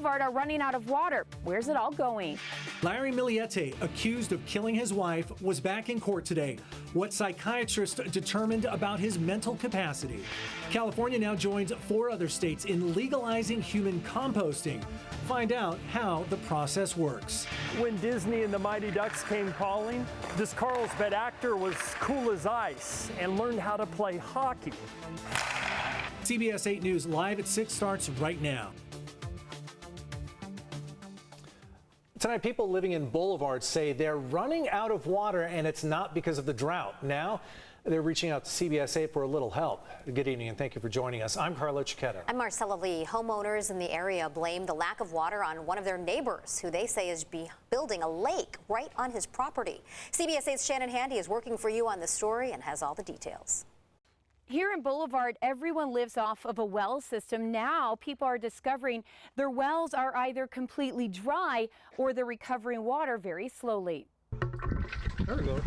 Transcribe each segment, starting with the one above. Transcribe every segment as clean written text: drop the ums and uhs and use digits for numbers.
Boulevard are running out of water. Where's it all going? Larry Miliete, accused of killing his wife, was back in court today. What psychiatrists determined about his mental capacity. California now joins 4 other states in legalizing human composting. Find out how the process works. When Disney and the Mighty Ducks came calling, this Carlsbad actor was cool as ice and learned how to play hockey. CBS 8 News live at 6 starts right now. Tonight, people living in Boulevard say they're running out of water, and it's not because of the drought. Now, they're reaching out to CBS 8 for a little help. Good evening, and thank you for joining us. I'm Carlo Cicchetto. I'm Marcella Lee. Homeowners in the area blame the lack of water on one of their neighbors, who they say is building a lake right on his property. CBS 8's Shannon Handy is working for you on the story and has all the details. Here in Boulevard, everyone lives off of a well system. Now people are discovering their wells are either completely dry or they're recovering water very slowly. There we go.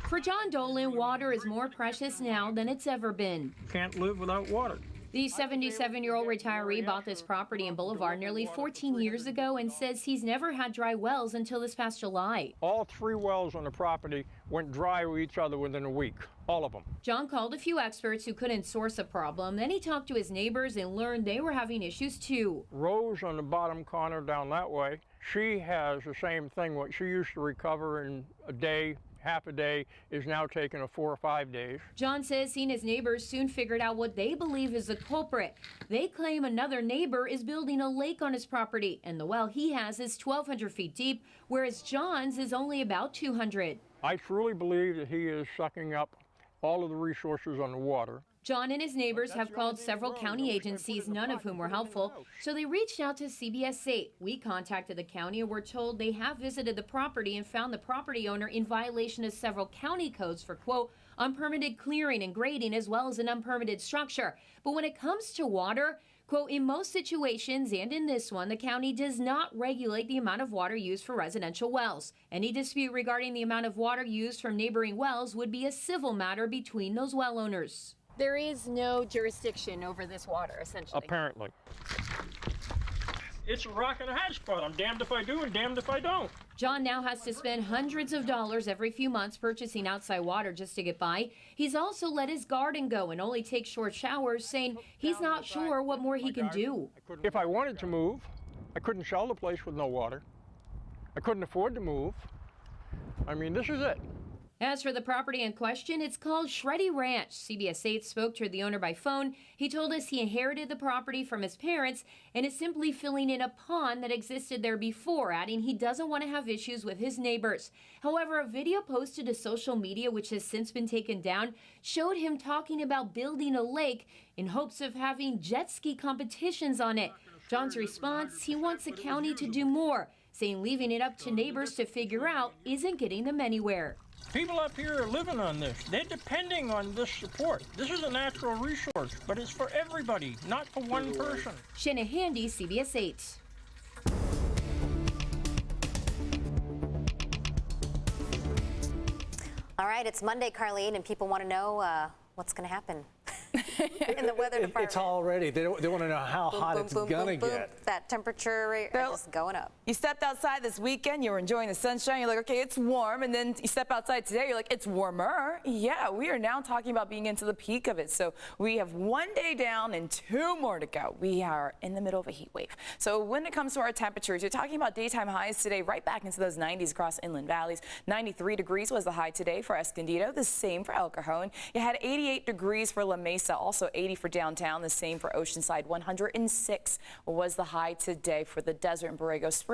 For John Dolan, water is more precious now than it's ever been. Can't live without water. The 77-year-old retiree bought this property in Boulevard nearly 14 years ago and says he's never had dry wells until this past July. All 3 wells on the property went dry with each other within a week, all of them. John called a few experts who couldn't source a problem. Then he talked to his neighbors and learned they were having issues too. Rose on the bottom corner down that way, she has the same thing. What she used to recover in a day, half a day, is now taking 4 or 5 days. John says he and his neighbors soon figured out what they believe is the culprit. They claim another neighbor is building a lake on his property, and the well he has is 1,200 feet deep, whereas John's is only about 200. I truly believe that he is sucking up all of the resources on the water. John and his neighbors have called several county agencies, none of whom were helpful, so they reached out to CBS 8. We contacted the county and were told they have visited the property and found the property owner in violation of several county codes for, quote, unpermitted clearing and grading as well as an unpermitted structure. But when it comes to water, quote, in most situations and in this one, the county does not regulate the amount of water used for residential wells. Any dispute regarding the amount of water used from neighboring wells would be a civil matter between those well owners. There is no jurisdiction over this water, essentially. Apparently. It's a rock and a hard spot. I'm damned if I do and damned if I don't. John now has to spend hundreds of dollars every few months purchasing outside water just to get by. He's also let his garden go and only takes short showers, saying he's not sure what more he can do. If I wanted to move, I couldn't sell the place with no water. I couldn't afford to move. I mean, this is it. As for the property in question, it's called Shreddy Ranch. CBS 8 spoke to the owner by phone. He told us he inherited the property from his parents and is simply filling in a pond that existed there before, adding he doesn't want to have issues with his neighbors. However, a video posted to social media, which has since been taken down, showed him talking about building a lake in hopes of having jet ski competitions on it. John's response, he wants the county to do more, saying leaving it up to neighbors to figure out isn't getting them anywhere. People up here are living on this. They're depending on this support. This is a natural resource, but it's for everybody, not for one person. Shannon Handy, CBS 8. All right, it's Monday, Carlene, and people want to know what's going to happen in the weather department. It's already. They want to know how hot it's going to get. That temperature rate is just going up. You stepped outside this weekend, you were enjoying the sunshine, you're like, okay, it's warm, and then you step outside today, you're like, it's warmer. Yeah, we are now talking about being into the peak of it. So we have 1 day down and 2 more to go. We are in the middle of a heat wave. So when it comes to our temperatures, you're talking about daytime highs today, right back into those 90s across inland valleys. 93 degrees was the high today for Escondido, the same for El Cajon. You had 88 degrees for La Mesa, also 80 for downtown, the same for Oceanside. 106 was the high today for the desert in Borrego Springs.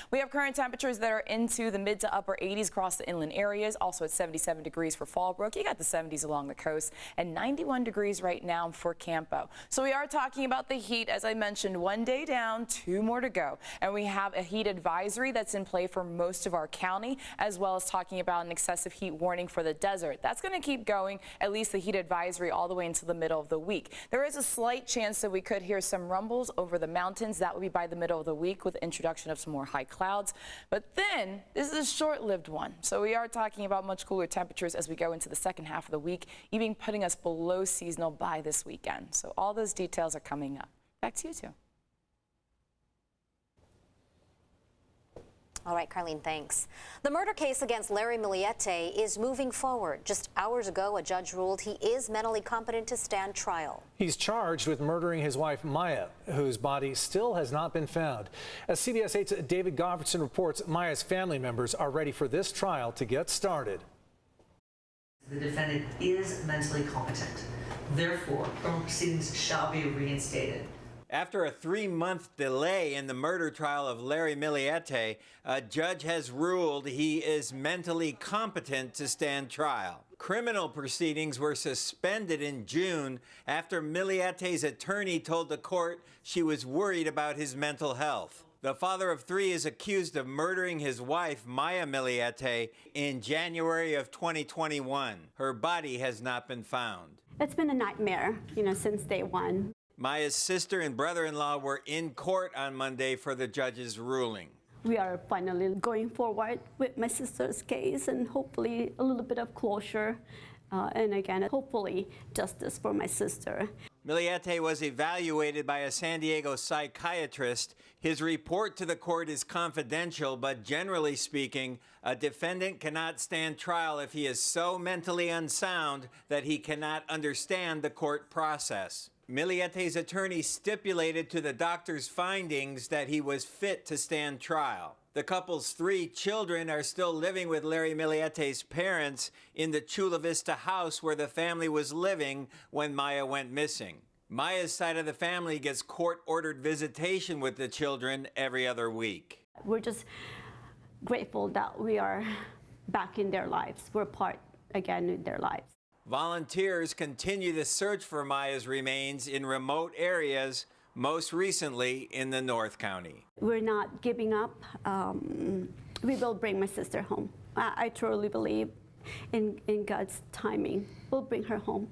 We have current temperatures that are into the mid to upper 80s across the inland areas, also at 77 degrees for Fallbrook. You got the 70s along the coast, and 91 degrees right now for Campo. So we are talking about the heat, as I mentioned, 1 day down, 2 more to go. And we have a heat advisory that's in play for most of our county, as well as talking about an excessive heat warning for the desert. That's going to keep going, at least the heat advisory, all the way into the middle of the week. There is a slight chance that we could hear some rumbles over the mountains. That would be by the middle of the week with the introduction of some more high clouds. But then this is a short-lived one. So we are talking about much cooler temperatures as we go into the second half of the week, even putting us below seasonal by this weekend. So all those details are coming up. Back to you two. All right, Carlene, thanks. The murder case against Larry Miliete is moving forward. Just hours ago, a judge ruled he is mentally competent to stand trial. He's charged with murdering his wife, Maya, whose body still has not been found. As CBS 8's David Goffredson reports, Maya's family members are ready for this trial to get started. The defendant is mentally competent. Therefore, criminal proceedings shall be reinstated. After a 3-month delay in the murder trial of Larry Miliete, a judge has ruled he is mentally competent to stand trial. Criminal proceedings were suspended in June after Miliete's attorney told the court she was worried about his mental health. The father of 3 is accused of murdering his wife, Maya Miliete, in January of 2021. Her body has not been found. It's been a nightmare, since day one. Maya's sister and brother-in-law were in court on Monday for the judge's ruling. We are finally going forward with my sister's case and hopefully a little bit of closure. And again, hopefully justice for my sister. Miliete was evaluated by a San Diego psychiatrist. His report to the court is confidential, but generally speaking, a defendant cannot stand trial if he is so mentally unsound that he cannot understand the court process. Miliete's attorney stipulated to the doctor's findings that he was fit to stand trial. The couple's 3 children are still living with Larry Miliete's parents in the Chula Vista house where the family was living when Maya went missing. Maya's side of the family gets court-ordered visitation with the children every other week. We're just grateful that we are back in their lives. We're part again in their lives. Volunteers continue to search for Maya's remains in remote areas, most recently in the North County. We're not giving up. We will bring my sister home. I truly believe in God's timing. We'll bring her home.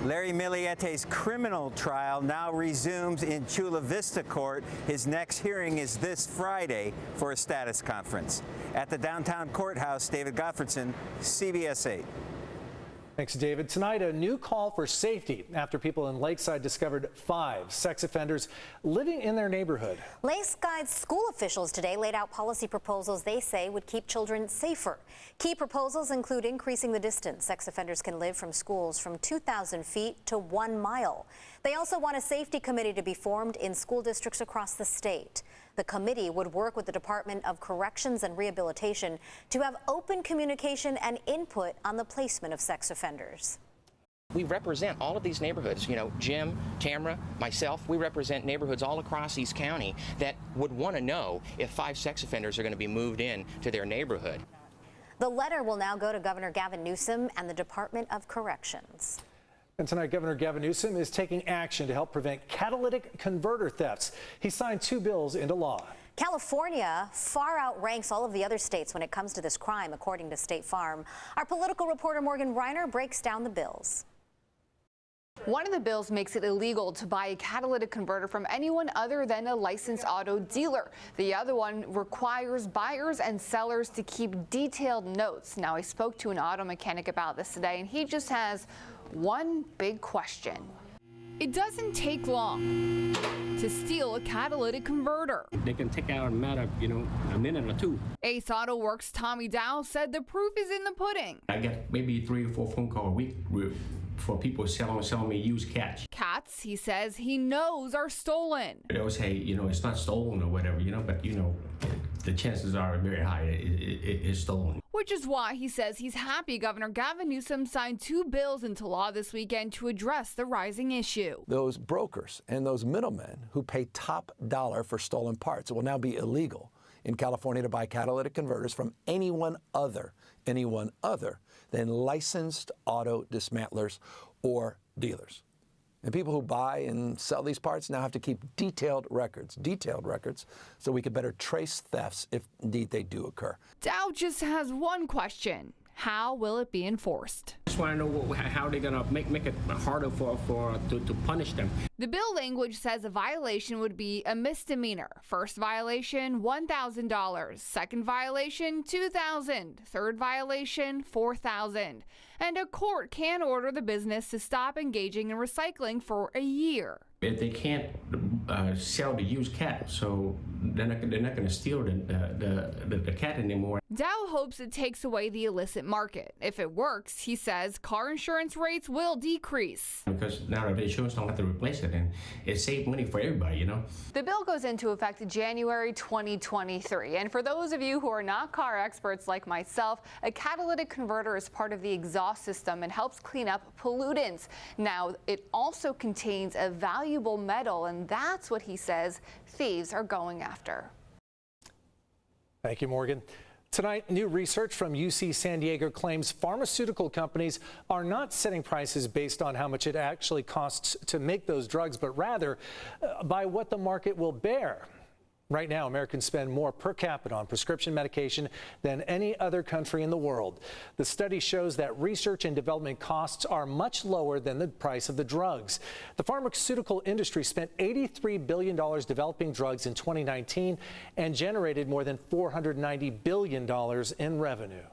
Larry Miliete's criminal trial now resumes in Chula Vista Court. His next hearing is this Friday for a status conference. At the downtown courthouse, David Goffredson, CBS 8. Thanks, David. Tonight, a new call for safety after people in Lakeside discovered 5 sex offenders living in their neighborhood. Lakeside school officials today laid out policy proposals they say would keep children safer. Key proposals include increasing the distance sex offenders can live from schools from 2,000 feet to 1 mile. They also want a safety committee to be formed in school districts across the state. The committee would work with the Department of Corrections and Rehabilitation to have open communication and input on the placement of sex offenders. We represent all of these neighborhoods. Jim, Tamara, myself, we represent neighborhoods all across East County that would want to know if 5 sex offenders are going to be moved in to their neighborhood. The letter will now go to Governor Gavin Newsom and the Department of Corrections. And tonight, Governor Gavin Newsom is taking action to help prevent catalytic converter thefts. He signed 2 bills into law. California far outranks all of the other states when it comes to this crime, according to State Farm. Our political reporter Morgan Reiner breaks down the bills. One of the bills makes it illegal to buy a catalytic converter from anyone other than a licensed auto dealer. The other one requires buyers and sellers to keep detailed notes. Now, I spoke to an auto mechanic about this today, and he just has one big question. It doesn't take long to steal a catalytic converter. They can take out in a matter of, a minute or 2. Ace Auto Works' Tommy Dow said the proof is in the pudding. I get maybe 3 or 4 phone calls a week for people selling me used cats. Cats, he says he knows, are stolen. They always say, it's not stolen or whatever, but, the chances are very high it is stolen. Which is why he says he's happy Governor Gavin Newsom signed 2 bills into law this weekend to address the rising issue. Those brokers and those middlemen who pay top dollar for stolen parts, it will now be illegal in California to buy catalytic converters from anyone other than licensed auto dismantlers or dealers. And people who buy and sell these parts now have to keep detailed records, so we can better trace thefts if indeed they do occur. Dow just has one question. How will it be enforced? I just want to know how they're going to make it harder to punish them. The bill language says a violation would be a misdemeanor. First violation, $1,000. Second violation, $2,000. Third violation, $4,000. And a court can order the business to stop engaging in recycling for a year. If they can't sell the used cat, so they're not going to steal the cat anymore. Dow hopes it takes away the illicit market. If it works, he says car insurance rates will decrease. Because now the insurance don't have to replace it, and it saves money for everybody, you know. The bill goes into effect January 2023. And for those of you who are not car experts like myself, a catalytic converter is part of the exhaust system and helps clean up pollutants. Now, it also contains a valuable metal, and that's what he says thieves are going after. Thank you, Morgan. Tonight, new research from UC San Diego claims pharmaceutical companies are not setting prices based on how much it actually costs to make those drugs, but rather by what the market will bear. Right now, Americans spend more per capita on prescription medication than any other country in the world. The study shows that research and development costs are much lower than the price of the drugs. The pharmaceutical industry spent $83 billion developing drugs in 2019 and generated more than $490 billion in revenue.